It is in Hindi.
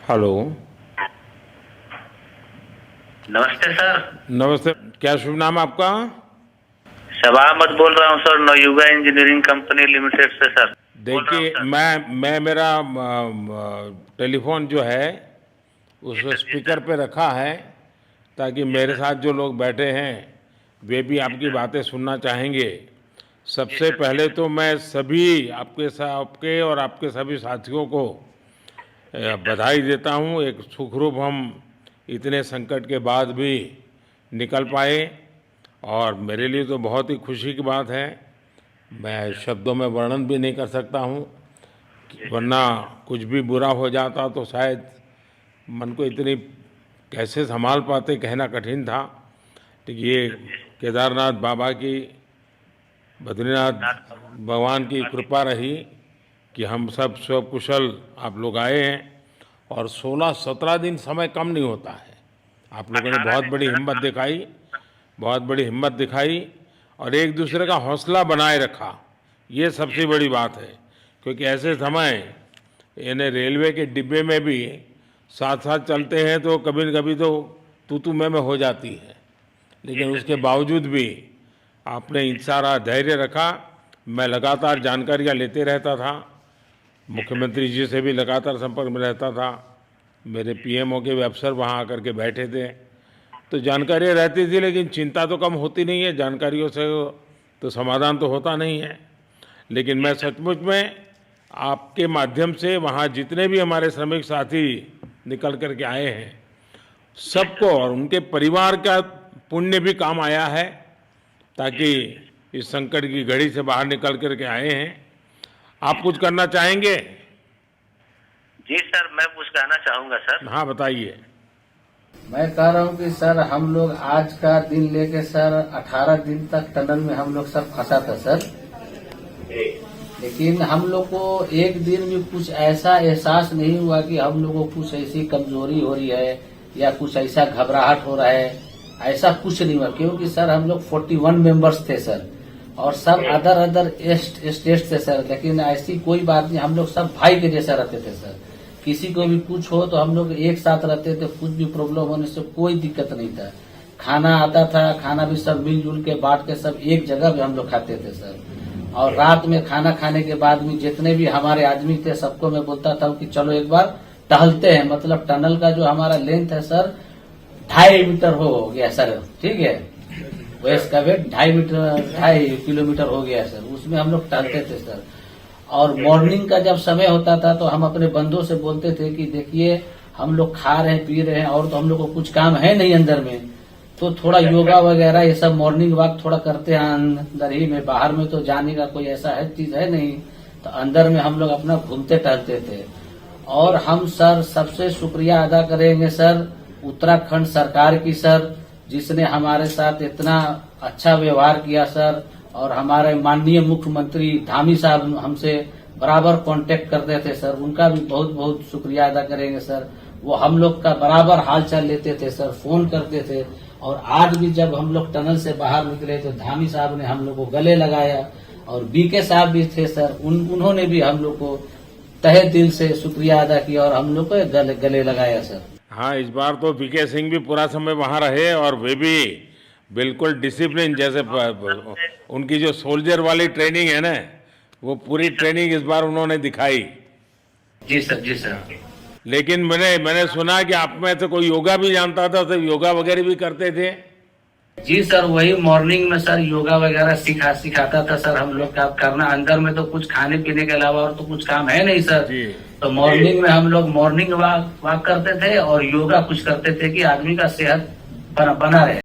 हेलो। नमस्ते सर। नमस्ते। क्या शुभ नाम आपका? शबा अहमद बोल रहा हूँ sir, Navayuga engineering company limited से सर। बोल रहा हूँ देखिए, सर। मैं मेरा टेलीफोन जो है उस जी सर। स्पीकर पे रखा है ताकि जी मेरे सर। साथ जो लोग बैठे हैं वे भी जी आपकी सर। बातें सुनना चाहेंगे। जी सबसे सर। जी पहले सर। तो मैं सभी आपके और आपके सभी साथियों को जी सर। बधाई देता हूँ। एक सुखरूप हम इतने संकट के बाद भी निकल जी सर। पाए और मेरे लिए तो बहुत ही खुशी की बात है। जी मैं सर। शब्दों में वर्णन भी नहीं कर सकता हूँ, जी सर। वरना कुछ भी बुरा हो जाता तो शायद मन को इतनी कैसे संभाल पाते कहना कठिन था। तो जी ये सर। जी केदारनाथ बाबा की, बद्रीनाथ सर। भगवान की बाकी कृपा रही कि हम सब स्वकुशल आप लोग आए हैं। और 16-17 दिन समय कम नहीं होता है। आप लोगों ने 18 बहुत दिन बड़ी सर। हिम्मत दिखाई, बहुत बड़ी हिम्मत दिखाई और एक जी दूसरे का सर। हौसला बनाए रखा। ये जी सबसे सर। बड़ी बात है, क्योंकि जी ऐसे सर। समय यानी रेलवे के डिब्बे में भी साथ साथ जी चलते हैं तो कभी न कभी तो तू मैं हो जाती है, जी लेकिन सर। उसके जी सर। बावजूद भी आपने जी सर। सारा धैर्य रखा। मैं लगातार जानकारियाँ लेते रहता था, जी सर। मुख्यमंत्री जी से भी लगातार संपर्क में रहता था, मेरे जी सर। पीएमओ के भी अफसर वहाँ आकर के बैठे थे, तो जानकारियाँ रहती थी, लेकिन चिंता तो कम होती नहीं है। जानकारियों से तो समाधान तो होता नहीं है। लेकिन जी मैं सर। सचमुच में आपके माध्यम से वहाँ जितने भी हमारे श्रमिक साथी निकल कर के आए हैं, जी सबको सर। और उनके परिवार का पुण्य भी काम आया है, जी ताकि सर। इस संकट की घड़ी से बाहर निकल कर के आए हैं। आप जी कुछ सर। करना चाहेंगे? जी सर, मैं कुछ कहना चाहूँगा सर। हाँ, बताइए। मैं कह रहा हूँ कि सर हम लोग आज का दिन लेके सर 18 दिन तक टनल में हम लोग सब फंसा था सर। लेकिन हम लोग को एक दिन भी कुछ ऐसा एहसास नहीं हुआ कि हम लोग को कुछ ऐसी कमजोरी हो रही है या कुछ ऐसा घबराहट हो रहा है। ऐसा कुछ नहीं हुआ, क्योंकि सर हम लोग 41 मेंबर्स थे सर, और सब अदर स्टेट से सर। लेकिन ऐसी कोई बात नहीं, हम लोग सब भाई के जैसा रहते थे सर। किसी को भी कुछ हो तो हम लोग एक साथ रहते थे, कुछ भी प्रॉब्लम होने से कोई दिक्कत नहीं था। खाना आता था, खाना भी सब मिलजुल के बांट के सब एक जगह पे हम लोग खाते थे सर। और रात में खाना खाने के बाद भी जितने भी हमारे आदमी थे सबको मैं बोलता था कि चलो एक बार टहलते हैं। मतलब टनल का जो हमारा लेंथ है सर 2.5 मीटर हो गया सर, ठीक है। वेस्ट का वेट 2.5 किलोमीटर हो गया सर। उसमें हम लोग टहलते थे सर। और मॉर्निंग का जब समय होता था तो हम अपने बंधुओं से बोलते थे कि देखिए हम लोग खा रहे हैं पी रहे हैं और तो हम लोग को कुछ काम है नहीं अंदर में, तो थोड़ा योगा वगैरह ये सब मॉर्निंग वॉक थोड़ा करते हैं अंदर ही में। बाहर में तो जाने का कोई ऐसा है चीज है नहीं, तो अंदर में हम लोग अपना घूमते टहलते थे। और हम सर सबसे शुक्रिया अदा करेंगे सर उत्तराखंड सरकार की सर, जिसने हमारे साथ इतना अच्छा व्यवहार किया सर। और हमारे माननीय मुख्यमंत्री धामी साहब हमसे बराबर कांटेक्ट करते थे सर, उनका भी बहुत बहुत शुक्रिया अदा करेंगे सर। वो हम लोग का बराबर हाल चाल लेते थे सर, फोन करते थे। और आज भी जब हम लोग टनल से बाहर निकले तो धामी साहब ने हम लोग को गले लगाया, और बीके साहब भी थे सर, उन्होंने भी हम लोग को तहे दिल से शुक्रिया अदा किया और हम लोग को गले लगाया सर। हाँ, इस बार तो वीके सिंह भी पूरा समय वहाँ रहे और वे भी बिल्कुल डिसिप्लिन, जैसे उनकी जो सोल्जर वाली ट्रेनिंग है ना, वो पूरी ट्रेनिंग इस बार उन्होंने दिखाई। जी सर। जी सर। लेकिन मैंने सुना कि आप में तो कोई योगा भी जानता था, तो योगा वगैरह भी करते थे। जी सर, वही मॉर्निंग में सर योगा वगैरह सिखाता था सर हम लोग का करना। अंदर में तो कुछ खाने पीने के अलावा और तो कुछ काम है नहीं सर। जी। तो मॉर्निंग में हम लोग मॉर्निंग वॉक करते थे और योगा कुछ करते थे कि आदमी का सेहत बना रहे।